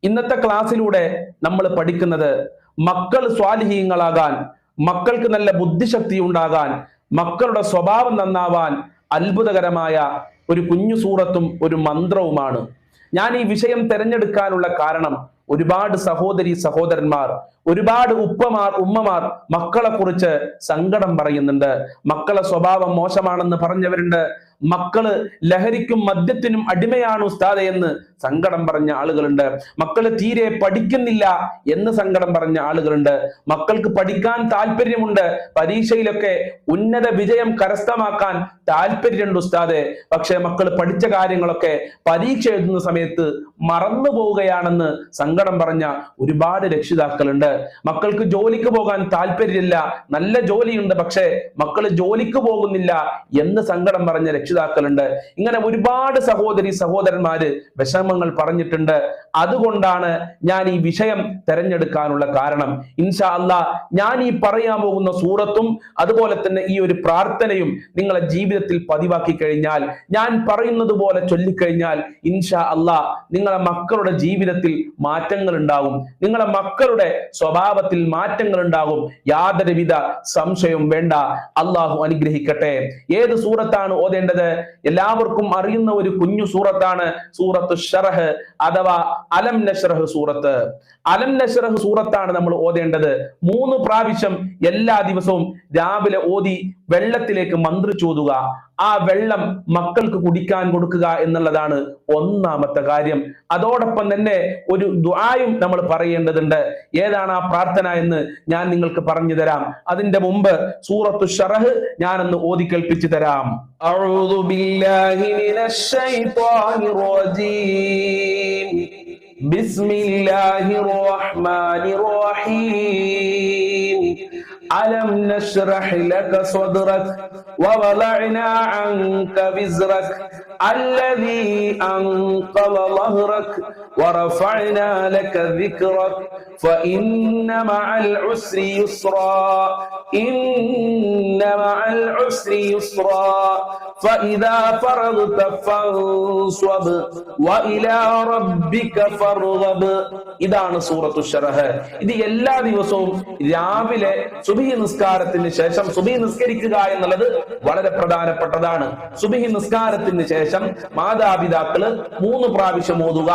ഇന്നത്തെ ക്ലാസ്സിലൂടെ നമ്മൾ പഠിക്കുന്നത് മക്കൾ സ്വാലിഹീങ്ങളാകാൻ, മക്കൾക്ക് നല്ല ബുദ്ധിശക്തി ഉണ്ടാകാൻ, മക്കളുടെ സ്വഭാവം നന്നാവാൻ അത്ഭുതകരമായ ഒരു കുഞ്ഞു സൂറത്തും ഒരു മന്ത്രവുമാണ്. ഞാൻ ഈ വിഷയം തിരഞ്ഞെടുക്കാനുള്ള കാരണം, ഒരുപാട് സഹോദരി സഹോദരന്മാർ, ഒരുപാട് ഉമ്മമാർ മക്കളെ കുറിച്ച് സങ്കടം പറയുന്നുണ്ട്. മക്കളെ സ്വഭാവം മോശമാണെന്ന് പറഞ്ഞവരുണ്ട്. മക്കള് ലഹരിക്കും മദ്യത്തിനും അടിമയാണ് ഉസ്താദെ എന്ന് സങ്കടം പറഞ്ഞ ആളുകളുണ്ട്. മക്കള് തീരെ പഠിക്കുന്നില്ല എന്ന് സങ്കടം പറഞ്ഞ ആളുകളുണ്ട്. മക്കൾക്ക് പഠിക്കാൻ താല്പര്യമുണ്ട്, പരീക്ഷയിലൊക്കെ ഉന്നത വിജയം കരസ്ഥമാക്കാൻ താല്പര്യമുണ്ട് ഉസ്താദെ, പക്ഷെ മക്കൾ പഠിച്ച കാര്യങ്ങളൊക്കെ പരീക്ഷ എഴുതുന്ന സമയത്ത് മറന്നു പോവുകയാണെന്ന് സങ്കടം പറഞ്ഞ ഒരുപാട് രക്ഷിതാക്കളുണ്ട്. മക്കൾക്ക് ജോലിക്ക് പോകാൻ താല്പര്യമില്ല, നല്ല ജോലിയുണ്ട്, പക്ഷെ മക്കൾ ജോലിക്ക് പോകുന്നില്ല എന്ന് സങ്കടം പറഞ്ഞ രക്ഷിതാക്കളുണ്ട്. ഇങ്ങനെ ഒരുപാട് സഹോദരി സഹോദരന്മാര് വിഷമങ്ങൾ പറഞ്ഞിട്ടുണ്ട്. അതുകൊണ്ടാണ് ഞാൻ ഈ വിഷയം തെരഞ്ഞെടുക്കാനുള്ള കാരണം. ഇൻഷാ അല്ലാഹ് ഞാൻ ഈ പറയാൻ പോകുന്ന സൂറത്തും അതുപോലെ തന്നെ ഈ ഒരു പ്രാർത്ഥനയും നിങ്ങളെ ജീവിതത്തിൽ പതിവാക്കി കഴിഞ്ഞാൽ, ഞാൻ പറയുന്നത് പോലെ ചൊല്ലിക്കഴിഞ്ഞാൽ ഇൻഷാ അല്ലാഹ് നിങ്ങളെ മക്കളുടെ ജീവിതത്തിൽ മാറ്റങ്ങൾ ഉണ്ടാകും, നിങ്ങളെ മക്കളുടെ സ്വഭാവത്തിൽ മാറ്റങ്ങൾ ഉണ്ടാകും. യാതൊരുവിധ സംശയവും വേണ്ട. അള്ളാഹു അനുഗ്രഹിക്കട്ടെ. ഏത് സൂറത്താണ് ഓതേണ്ടത്? എല്ലാവർക്കും അറിയുന്ന ഒരു കുഞ്ഞു സൂറത്താണ് സൂറത്തു ശറഹ് അഥവാ അലം നശ്റഹ് സൂറത്ത്. അലം നശ്റഹ് സൂറത്താണ് നമ്മൾ ഓതേണ്ടത്. 3 പ്രാവശ്യം എല്ലാ ദിവസവും രാവിലെ ഓതി വെള്ളത്തിലേക്ക് മന്ത്രിച്ചോതുക. ആ വെള്ളം മക്കൾക്ക് കുടിക്കാൻ കൊടുക്കുക എന്നുള്ളതാണ് ഒന്നാമത്തെ കാര്യം. അതോടൊപ്പം തന്നെ ഒരു ദുആയും നമ്മൾ പറയേണ്ടതുണ്ട്. ഏതാണ് ആ പ്രാർത്ഥന എന്ന് ഞാൻ നിങ്ങൾക്ക് പറഞ്ഞു തരാം. അതിന്റെ മുമ്പ് സൂറത്തു ശറഹ് ഞാനൊന്ന് ഓതി കേൾപ്പിച്ചു തരാം. അഊദു ബില്ലാഹി മിനശ് ശൈത്വാനിർ റജീം. ബിസ്മില്ലാഹിർ റഹ്മാനിർ റഹീം. ألم نشرح لك صدرك ووضعنا عنك وزرك الذي أنقض ظهرك ورفعنا لك ذكرك فإن مع العسر يسرا إن مع العسر يسرا فإذا فرغت فانصب وإلى ربك فارغب. ഇതാണ് സൂറത്തു ശറഹ്. ഇത് എല്ലാ ദിവസവും രാവിലെ സുബ്ഹി നിസ്കാരത്തിന് ശേഷം, സുബ്ഹി നിസ്കരിക്കുക എന്നുള്ളത് വളരെ പ്രധാനപ്പെട്ടതാണ്. സുബ്ഹി നിസ്കാരത്തിന് ശേഷം മാതാപിതാക്കള് 3 പ്രാവശ്യം ഓതുക.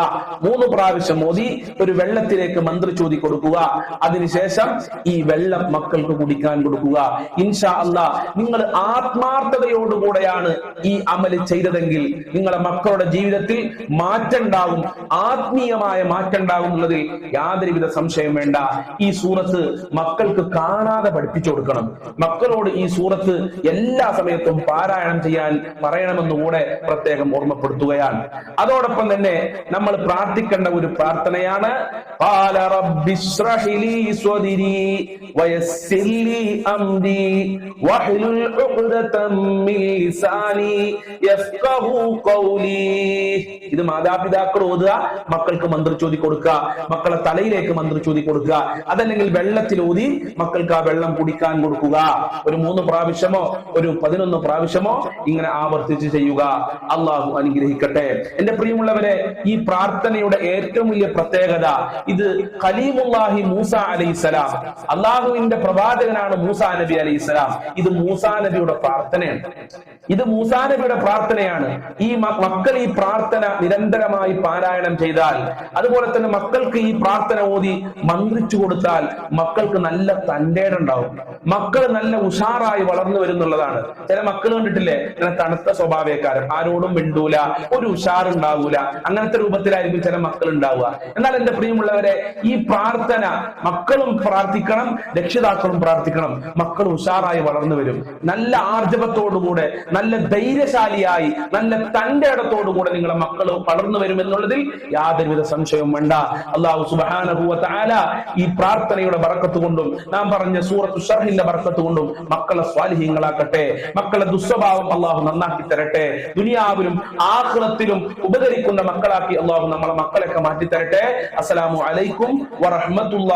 3 പ്രാവശ്യം ഓതി ഒരു വെള്ളത്തിലേക്ക് മന്ത്രിച്ചോതി കൊടുക്കുക. അതിനുശേഷം ഈ വെള്ളം മക്കൾക്ക് കുടിക്കാൻ കൊടുക്കുക. ഇൻഷാ അല്ലാഹ് നിങ്ങൾ ആത്മാർത്ഥതയോടുകൂടെയാണ് ഈ അമല് ചെയ്തതെങ്കിൽ നിങ്ങളെ മക്കളുടെ ജീവിതത്തിൽ മാറ്റം ഉണ്ടാകും, ആത്മീയമായ മാറ്റം ഉണ്ടാകും എന്നുള്ളതിൽ യാതൊരുവിധ സംശയം വേണ്ട. ഈ സൂറത്ത് മക്കൾക്ക് കാണാതെ പഠിപ്പിച്ചു കൊടുക്കണം. മക്കളോട് ഈ സൂറത്ത് എല്ലാ സമയത്തും പാരായണം ചെയ്യാൻ പറയണമെന്നുകൂടെ പ്രത്യേകം ഓർമ്മപ്പെടുത്തുകയാണ്. അതോടൊപ്പം തന്നെ നമ്മൾ പ്രാർത്ഥിക്കേണ്ട ഒരു പ്രാർത്ഥനയാണ് ഖാല റബ്ബിശ്റഹ് ലീ സ്വദ്രി വയസ്സിർ ലീ അംരി വഹ്ലുൽ ഉഖ്ദതം മിൻ ലിസാനി യഫ്ഖഹു ഖൗലി. ഇത് മാതാപിതാക്കൾ ഓതുക, മക്കൾക്ക് മന്ത്രിച്ചോതി കൊടുക്കുക, മക്കളെ തലയിലേക്ക് മന്ത്രിച്ചോതി കൊടുക്കുക. അതല്ലെങ്കിൽ വെള്ളത്തിൽ ഊതി മക്കൾക്ക് ആ വെള്ളം കുടിക്കാൻ കൊടുക്കുക. ഒരു 3 പ്രാവശ്യമോ ഒരു 11 പ്രാവശ്യമോ ഇങ്ങനെ ആവർത്തിച്ച് ചെയ്യുക. അള്ളാഹു അനുഗ്രഹിക്കട്ടെ. എന്റെ പ്രിയമുള്ളവരെ, ഈ പ്രാർത്ഥനയുടെ ഏറ്റവും വലിയ പ്രത്യേകത, ഇത് ഖലീമുല്ലാഹി മൂസ അലൈഹിസ്സലാം, അള്ളാഹുവിന്റെ പ്രവാചകനാണ് മൂസ നബി അലൈഹിസ്സലാം. ഇത് മൂസാ നബിയുടെ പ്രാർത്ഥനയാണ്. ഇത് മൂസാ നബിയുടെ പ്രാർത്ഥനയാണ്. ഈ മക്കൾ ഈ പ്രാർത്ഥന നിരന്തരമായി പാരായണം ചെയ്താൽ, അതുപോലെ തന്നെ മക്കൾക്ക് ഈ പ്രാർത്ഥന ഓതി മന്ത്രിച്ചു കൊടുത്താൽ മക്കൾക്ക് നല്ല തന്റേടുണ്ടാവും. മക്കൾ നല്ല ഉഷാറായി വളർന്നു വരുന്നുള്ളതാണ്. ചില മക്കൾ കണ്ടിട്ടില്ലേ, ഇങ്ങനെ തണുത്ത സ്വഭാവക്കാരൻ, ആരോടും മിണ്ടൂല, ഒരു ഉഷാറുണ്ടാവൂല, അങ്ങനത്തെ രൂപത്തിലായിരിക്കും ചില മക്കൾ ഉണ്ടാവുക. എന്നാൽ എന്റെ പ്രിയമുള്ളവരെ, ഈ പ്രാർത്ഥന മക്കളും പ്രാർത്ഥിക്കണം, രക്ഷിതാക്കളും പ്രാർത്ഥിക്കണം. മക്കൾ ഉഷാറായി വളർന്നു വരും. നല്ല ആർജവത്തോടുകൂടെ, നല്ല ധൈര്യശാലിയായി, നല്ല തന്റെ ഇടത്തോടുകൂടെ നിങ്ങളെ മക്കൾ വളർന്നു വരും എന്നുള്ളതിൽ യാതൊരുവിധ സംശയവും വേണ്ട. അല്ലാഹു സുബ്ഹാനഹു വ തആല ഈ പ്രാർത്ഥനയുടെ ബറക്കത്ത് കൊണ്ടും നാം പറഞ്ഞ സൂറത്തു ശർഹിന്റെ ബറക്കത്ത് കൊണ്ടും മക്കളെ സ്വാലിഹീങ്ങളാക്കട്ടെ. മക്കളെ ദുസ്വഭാവം അല്ലാഹു നന്നാക്കി തരട്ടെ. ദുനിയാവിലും ആഖിറത്തിലും ഉപകരിക്കുന്ന മക്കളാക്കി അല്ലാഹു നമ്മളെ മക്കളെയൊക്കെ മാറ്റി തരട്ടെ. അസ്സലാമു അലൈക്കും വറഹ്മത്തുള്ളാഹി